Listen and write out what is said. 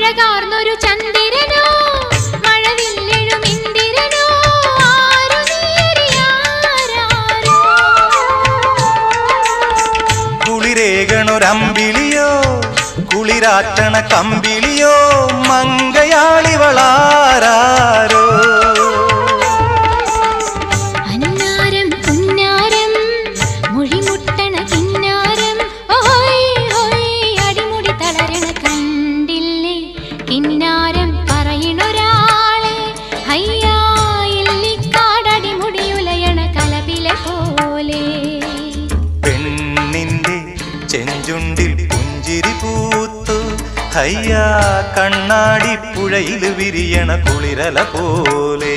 അഴകാർന്നൊരു ചന്ദ്രനോ മഴവില്ലെഴും ഇന്ദിരനോ ആരു നീരിയാരാരോ കുളിരേകണൊരമ്പിളിയോ കുളിരാറ്റണ കമ്പിളിയോ മങ്കയാളിവളാരോ അന്നാരം പുന്നാരം മൊഴിമുട്ടണ കിന്നാരം ഓയ് ഓയ് അടിമുടി തളരണ കണ്ടില്ലേ കിന്നാരം പറയണൊരാളെ ഹയ്യാ ഇല്ലിക്കാടടിമുടിയുലയണ കലപില പോലെ പെണ്ണിന്റെ ചെഞ്ചുണ്ടിൽ പുഞ്ചിരി പൂത്തു ഹയ്യാ കണ്ണാടി പുഴയിൽ വിരിയണ കുളിരല പോലെ